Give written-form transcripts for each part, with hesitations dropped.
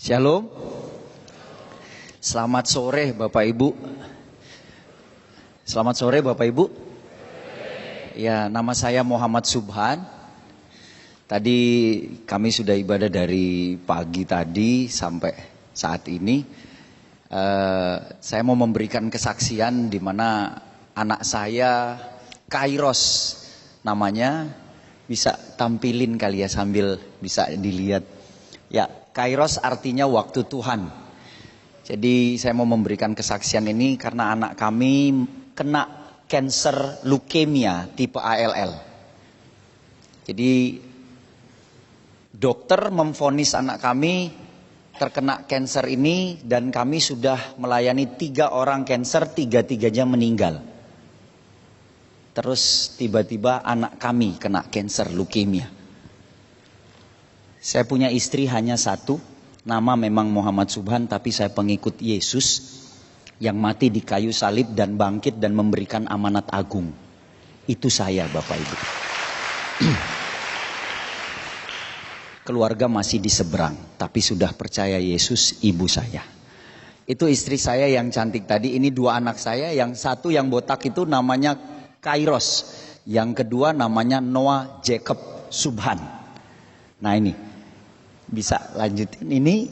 Shalom. Selamat sore Bapak Ibu. Selamat sore Bapak Ibu. Ya, nama saya Muhammad Subhan. Tadi kami sudah ibadah dari pagi tadi sampai saat ini. Saya mau memberikan kesaksian di mana anak saya Kairos namanya, bisa tampilin kali ya sambil bisa dilihat. Ya, Kairos artinya waktu Tuhan. Jadi saya mau memberikan kesaksian ini karena anak kami kena kanker leukemia tipe ALL. Jadi dokter memvonis anak kami terkena kanker ini dan kami sudah melayani 3 orang kanker, 3-3-nya meninggal. Terus tiba-tiba anak kami kena kanker leukemia. Saya punya istri hanya satu, nama memang Muhammad Subhan, tapi saya pengikut Yesus yang mati di kayu salib dan bangkit dan memberikan amanat agung. Itu saya Bapak Ibu. Keluarga masih di seberang, tapi sudah percaya Yesus ibu saya. Itu istri saya yang cantik tadi, ini 2 anak saya, yang satu yang botak itu namanya Kairos, yang kedua namanya Noah Jacob Subhan. Nah ini. Bisa lanjutin ini.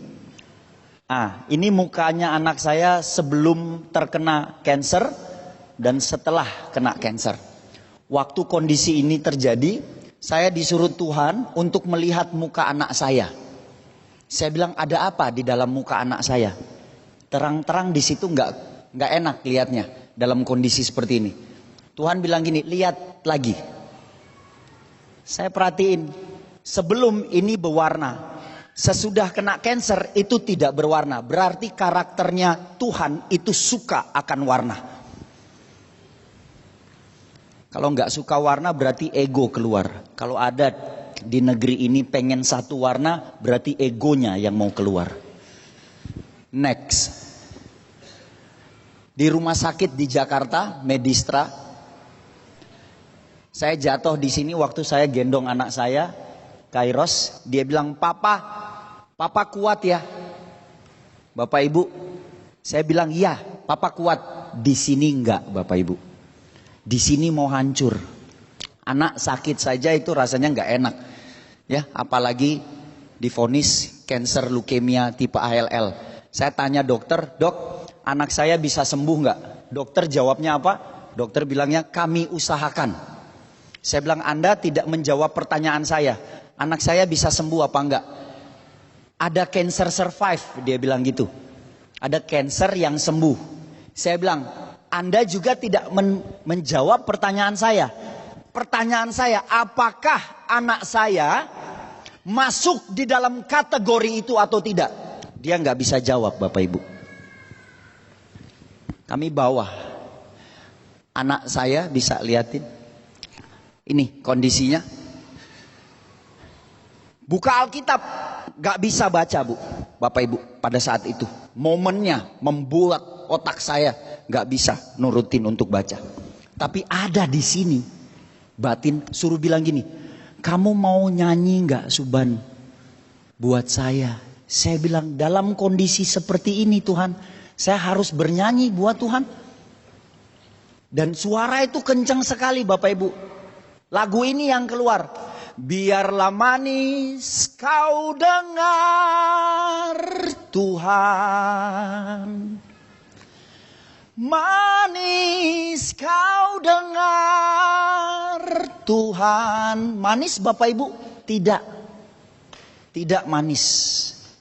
Ini mukanya anak saya sebelum terkena kanker dan setelah kena kanker. Waktu kondisi ini terjadi, saya disuruh Tuhan untuk melihat muka anak saya. Saya bilang, ada apa di dalam muka anak saya? Terang-terang di situ nggak enak lihatnya dalam kondisi seperti ini. Tuhan bilang gini, lihat lagi. Saya perhatiin, sebelum ini berwarna. Sesudah kena kanker itu tidak berwarna. Berarti karakternya Tuhan itu suka akan warna. Kalau nggak suka warna berarti ego keluar. Kalau ada di negeri ini pengen satu warna, berarti egonya yang mau keluar. Next. Di rumah sakit di Jakarta, Medistra. Saya jatuh di sini waktu saya gendong anak saya, Kairos. Dia bilang, Papa kuat ya. Bapak Ibu, saya bilang iya, Papa kuat. Di sini enggak Bapak Ibu. Di sini mau hancur. Anak sakit saja itu rasanya enggak enak. Ya, apalagi divonis kanker leukemia tipe ALL. Saya tanya dokter, "Dok, anak saya bisa sembuh enggak?" Dokter jawabnya apa? Dokter bilangnya, "Kami usahakan." Saya bilang, Anda tidak menjawab pertanyaan saya. Anak saya bisa sembuh apa enggak? Ada cancer survive, dia bilang gitu. Ada cancer yang sembuh. Saya bilang, Anda juga tidak menjawab pertanyaan saya. Pertanyaan saya, apakah anak saya masuk di dalam kategori itu atau tidak? Dia nggak bisa jawab Bapak Ibu. Kami bawa. Anak saya bisa liatin. Ini kondisinya. Buka Alkitab, gak bisa baca Bu, Bapak Ibu pada saat itu. Momennya membuat otak saya gak bisa nurutin untuk baca. Tapi ada di sini, batin suruh bilang gini, kamu mau nyanyi gak Subhan buat saya? Saya bilang dalam kondisi seperti ini Tuhan, saya harus bernyanyi buat Tuhan. Dan suara itu kencang sekali Bapak Ibu. Lagu ini yang keluar. Biarlah manis kau dengar Tuhan. Manis kau dengar Tuhan. Manis Bapak Ibu? Tidak. Tidak manis.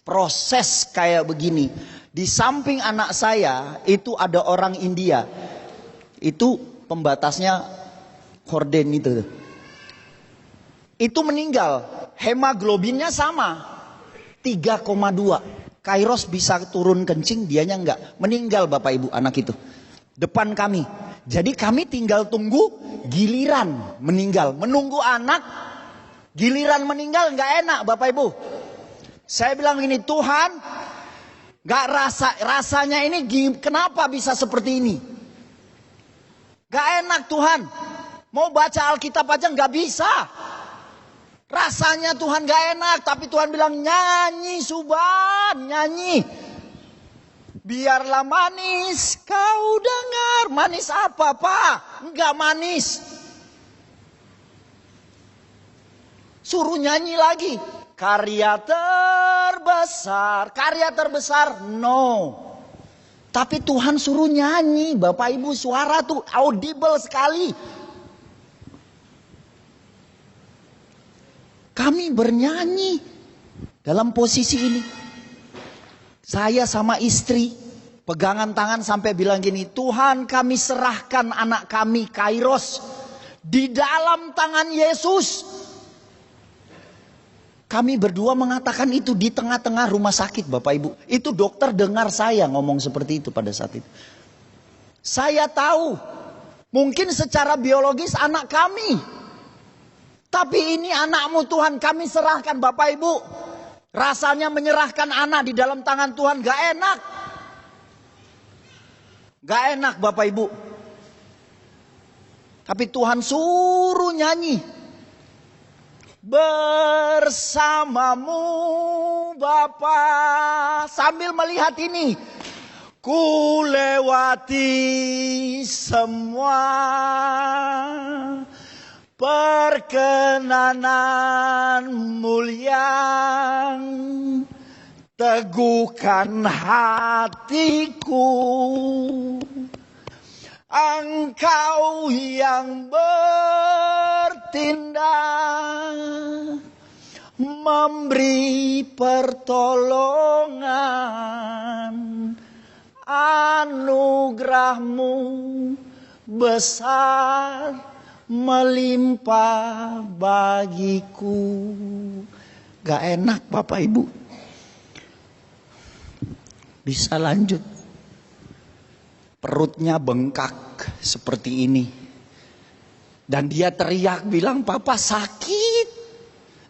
Proses kayak begini. Di samping anak saya itu ada orang India. Itu pembatasnya horden itu. Itu meninggal, hemoglobinnya sama, 3,2. Kairos bisa turun kencing, dianya enggak. Meninggal Bapak Ibu anak itu. Depan kami. Jadi kami tinggal tunggu giliran meninggal. Menunggu anak, giliran meninggal enggak enak Bapak Ibu. Saya bilang ini Tuhan, enggak rasanya ini kenapa bisa seperti ini? Enggak enak Tuhan. Mau baca Alkitab aja enggak bisa. Rasanya Tuhan gak enak, tapi Tuhan bilang nyanyi Suban, nyanyi. Biarlah manis kau dengar. Manis apa Pak? Enggak manis. Suruh nyanyi lagi. Karya terbesar. Karya terbesar no. Tapi Tuhan suruh nyanyi. Bapak Ibu, suara tuh audible sekali. Kami bernyanyi dalam posisi ini. Saya sama istri pegangan tangan sampai bilang gini, Tuhan kami serahkan anak kami Kairos di dalam tangan Yesus. Kami berdua mengatakan itu di tengah-tengah rumah sakit Bapak Ibu. Itu dokter dengar saya ngomong seperti itu pada saat itu. Saya tahu mungkin secara biologis anak kami. Tapi ini anakmu Tuhan, kami serahkan Bapak Ibu. Rasanya menyerahkan anak di dalam tangan Tuhan gak enak. Gak enak Bapak Ibu. Tapi Tuhan suruh nyanyi. Bersamamu Bapa. Sambil melihat ini. Ku lewati semua perkenanan mulia, teguhkan hatiku. Engkau yang bertindak, memberi pertolongan, anugerahmu besar melimpah bagiku. Gak enak Bapak Ibu. Bisa lanjut. Perutnya bengkak seperti ini. Dan dia teriak bilang, Papa sakit.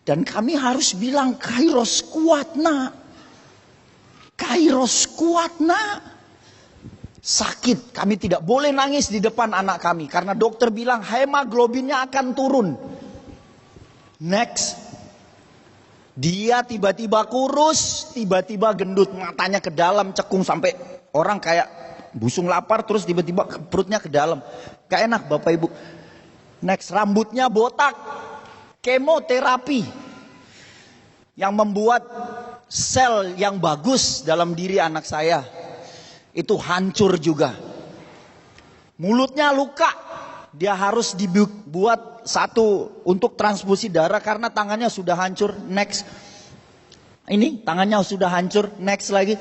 Dan kami harus bilang, Kairos kuat nak. Kairos kuat nak. Sakit, kami tidak boleh nangis di depan anak kami. Karena dokter bilang hemoglobinnya akan turun. Next. Dia tiba-tiba kurus, tiba-tiba gendut. Matanya ke dalam, cekung sampai orang kayak busung lapar. Terus tiba-tiba perutnya ke dalam. Gak enak Bapak Ibu. Next, rambutnya botak. Kemoterapi. Yang membuat sel yang bagus dalam diri anak saya itu hancur juga. Mulutnya luka. Dia harus dibuat satu untuk transfusi darah karena tangannya sudah hancur. Next. Ini tangannya sudah hancur. Next lagi.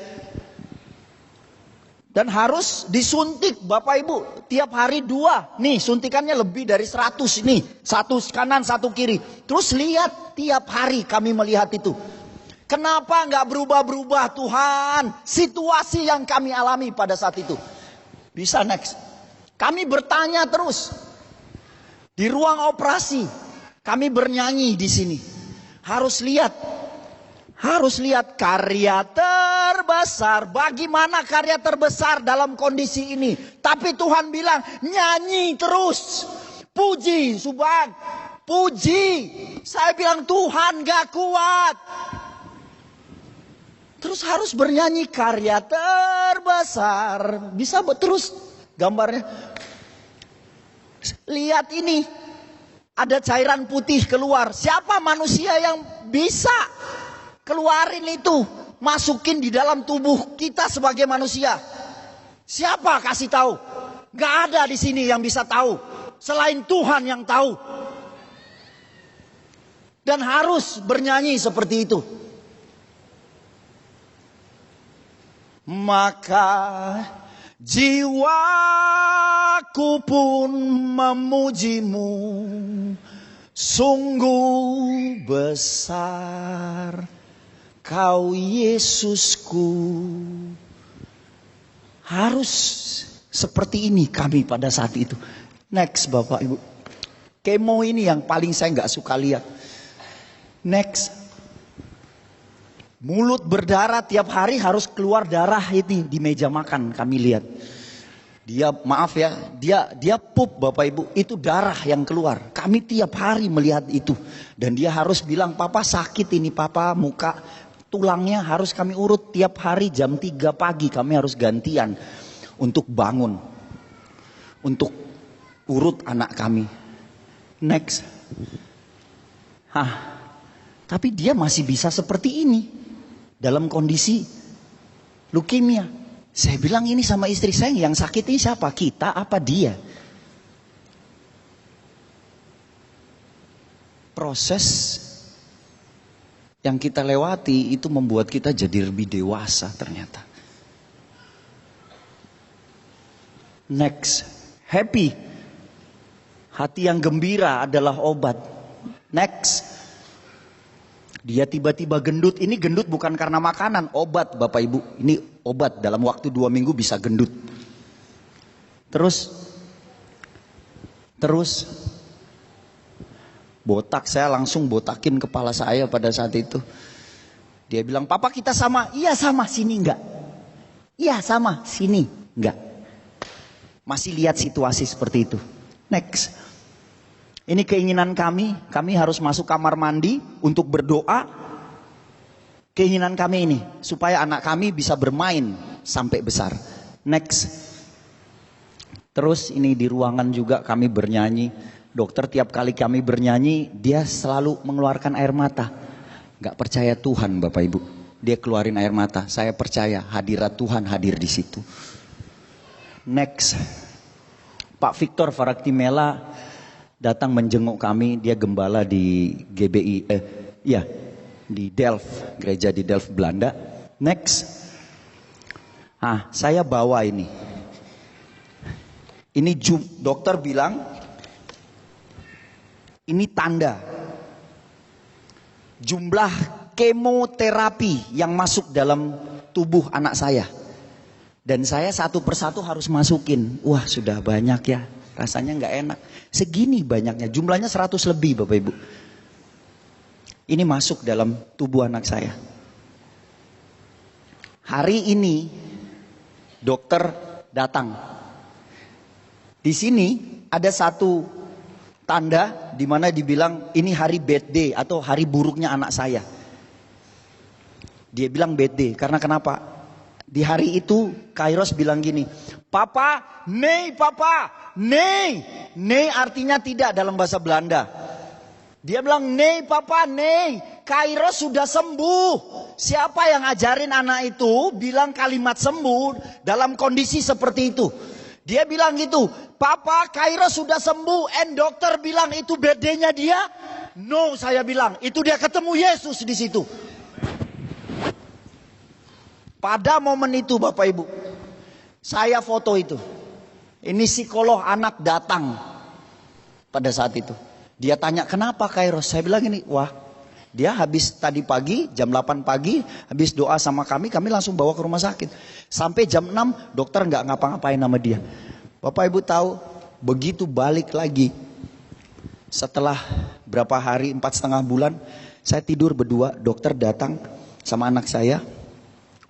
Dan harus disuntik Bapak Ibu. Tiap hari 2. Nih suntikannya lebih dari 100 nih. 1 kanan 1 kiri. Terus lihat tiap hari kami melihat itu. Kenapa nggak berubah-berubah Tuhan? Situasi yang kami alami pada saat itu. Bisa next. Kami bertanya terus. Di ruang operasi. Kami bernyanyi di sini. Harus lihat. Harus lihat karya terbesar. Bagaimana karya terbesar dalam kondisi ini. Tapi Tuhan bilang nyanyi terus. Puji Subhan. Puji. Saya bilang Tuhan gak kuat. Terus harus bernyanyi karya terbesar. Bisa terus gambarnya. Lihat ini. Ada cairan putih keluar. Siapa manusia yang bisa keluarin itu? Masukin di dalam tubuh kita sebagai manusia. Siapa kasih tahu? Gak ada di sini yang bisa tahu. Selain Tuhan yang tahu. Dan harus bernyanyi seperti itu. Maka jiwaku pun memujimu, sungguh besar kau Yesusku. Harus seperti ini kami pada saat itu. Next Bapak Ibu. Kemo ini yang paling saya gak suka lihat. Next. Mulut berdarah tiap hari harus keluar darah ini di meja makan kami lihat. Dia maaf ya, dia pup Bapak Ibu, itu darah yang keluar. Kami tiap hari melihat itu. Dan dia harus bilang, papa sakit ini papa, muka tulangnya harus kami urut tiap hari jam 3 pagi. Kami harus gantian untuk bangun, untuk urut anak kami. Next. Tapi dia masih bisa seperti ini dalam kondisi leukemia. Saya bilang ini sama istri saya, yang sakit ini siapa? Kita apa dia? Proses yang kita lewati itu membuat kita jadi lebih dewasa ternyata. Next, happy. Hati yang gembira adalah obat. Next, dia tiba-tiba gendut. Ini gendut bukan karena makanan, obat Bapak Ibu. Ini obat, dalam waktu 2 minggu bisa gendut. Terus botak, saya langsung botakin kepala saya pada saat itu. Dia bilang, papa kita sama. Iya sama, sini enggak. Iya sama, sini enggak. Masih lihat situasi seperti itu. Next. Ini keinginan kami harus masuk kamar mandi untuk berdoa. Keinginan kami ini, supaya anak kami bisa bermain sampai besar. Next. Terus ini di ruangan juga kami bernyanyi. Dokter tiap kali kami bernyanyi, dia selalu mengeluarkan air mata. Gak percaya Tuhan Bapak Ibu. Dia keluarin air mata. Saya percaya hadirat Tuhan hadir di situ. Next. Pak Victor Faraktimela datang menjenguk kami. Dia gembala di GBI. Di Delft, gereja di Delft, Belanda. Next. Saya bawa ini. Ini dokter bilang, ini tanda jumlah kemoterapi yang masuk dalam tubuh anak saya. Dan saya satu persatu harus masukin. Wah, sudah banyak ya. Rasanya nggak enak. Segini banyaknya, jumlahnya 100 lebih Bapak Ibu. Ini masuk dalam tubuh anak saya. Hari ini dokter datang. Di sini ada satu tanda di mana dibilang ini hari bad day atau hari buruknya anak saya. Dia bilang bad day karena kenapa? Di hari itu Kairos bilang gini, papa, nee papa, nee. Nee artinya tidak dalam bahasa Belanda. Dia bilang, nee papa, nee, Kairos sudah sembuh. Siapa yang ngajarin anak itu bilang kalimat sembuh dalam kondisi seperti itu? Dia bilang gitu, papa, Kairos sudah sembuh. And dokter bilang itu bedanya dia. No, saya bilang, itu dia ketemu Yesus di situ. Pada momen itu Bapak Ibu, saya foto itu. Ini psikolog anak datang pada saat itu. Dia tanya, kenapa Kairos? Saya bilang gini, wah dia habis tadi pagi, jam 8 pagi, habis doa sama kami langsung bawa ke rumah sakit. Sampai jam 6, dokter nggak ngapa-ngapain sama dia. Bapak Ibu tahu, begitu balik lagi, setelah berapa hari, 4,5 bulan, saya tidur berdua, dokter datang sama anak saya,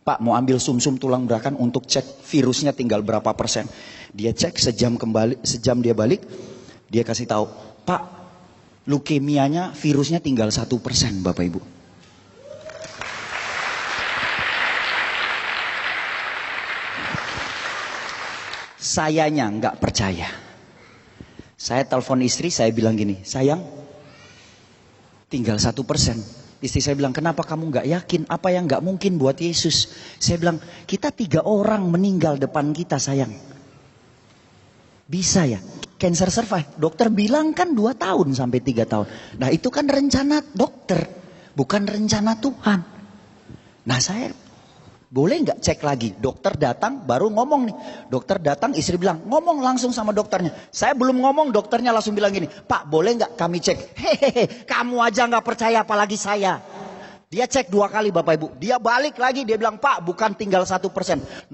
Pak mau ambil sumsum tulang belakang untuk cek virusnya tinggal berapa persen. Dia cek, sejam dia balik, dia kasih tahu, Pak, leukemianya virusnya tinggal 1% Bapak Ibu. Sayanya nggak percaya. Saya telepon istri, saya bilang gini, sayang, tinggal 1%. Istri saya bilang, kenapa kamu nggak yakin? Apa yang nggak mungkin buat Yesus? Saya bilang, kita 3 orang meninggal depan kita sayang. Bisa ya? Cancer survive. Dokter bilang kan 2 tahun sampai 3 tahun. Nah itu kan rencana dokter, bukan rencana Tuhan. Nah saya, boleh nggak cek lagi? Dokter datang baru ngomong nih. Dokter datang, istri bilang, ngomong langsung sama dokternya. Saya belum ngomong, dokternya langsung bilang gini, Pak boleh nggak kami cek? Hehehe, kamu aja nggak percaya apalagi saya. Dia cek 2 kali Bapak Ibu. Dia balik lagi, dia bilang, Pak bukan tinggal 1%, 0%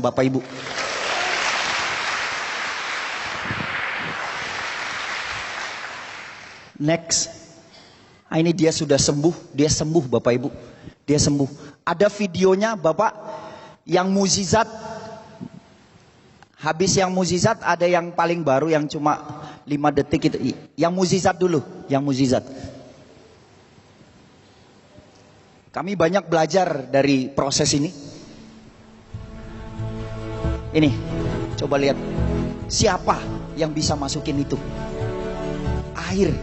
Bapak Ibu. Next. Ini dia sudah sembuh. Dia sembuh Bapak Ibu. Dia sembuh. Ada videonya Bapak yang mukjizat. Habis yang mukjizat ada yang paling baru yang cuma 5 detik itu. Yang mukjizat dulu, yang mukjizat. Kami banyak belajar dari proses ini. Ini, coba lihat. Siapa yang bisa masukin itu? Air.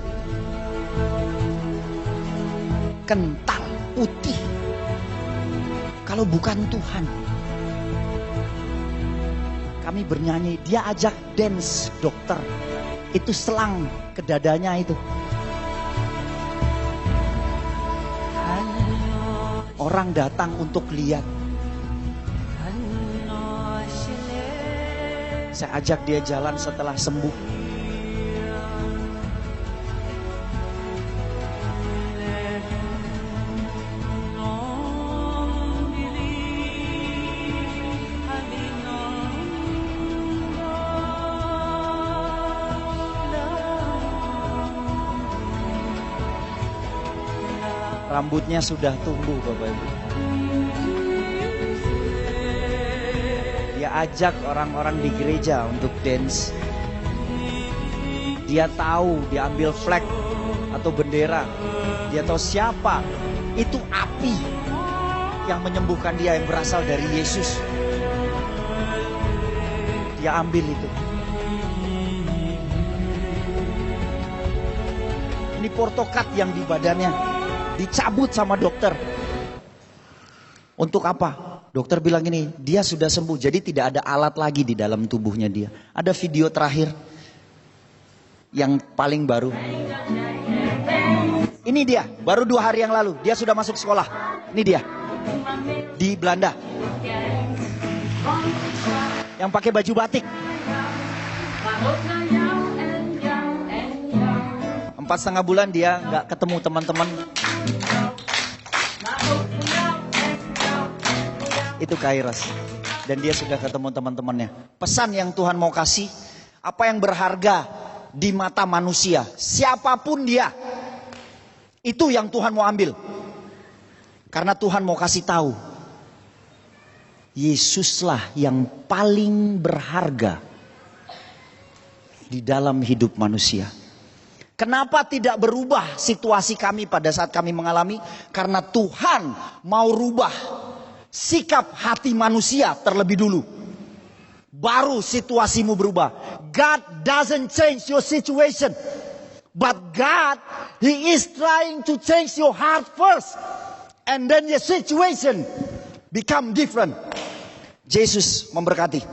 Kental, putih. Kalau bukan Tuhan. Kami bernyanyi, dia ajak dance dokter. Itu selang ke dadanya itu. Orang datang untuk lihat. Saya ajak dia jalan setelah sembuh. Rambutnya sudah tumbuh, Bapak Ibu. Dia ajak orang-orang di gereja untuk dance. Dia tahu, dia ambil flag atau bendera. Dia tahu siapa. Itu api yang menyembuhkan dia, yang berasal dari Yesus. Dia ambil itu. Ini portokat yang di badannya. Dicabut sama dokter. Untuk apa? Dokter bilang gini, dia sudah sembuh. Jadi tidak ada alat lagi di dalam tubuhnya dia. Ada video terakhir yang paling baru. Ini dia, baru 2 hari yang lalu. Dia sudah masuk sekolah. Ini dia. Di Belanda. Yang pakai baju batik. 4,5 bulan dia gak ketemu teman-teman. Itu Kairos. Dan dia sudah ketemu teman-temannya. Pesan yang Tuhan mau kasih, apa yang berharga di mata manusia, siapapun dia, itu yang Tuhan mau ambil. Karena Tuhan mau kasih tahu, Yesuslah yang paling berharga di dalam hidup manusia. Kenapa tidak berubah situasi kami pada saat kami mengalami? Karena Tuhan mau rubah sikap hati manusia terlebih dulu. Baru situasimu berubah. God doesn't change your situation. But God, He is trying to change your heart first. And then your situation become different. Yesus memberkati.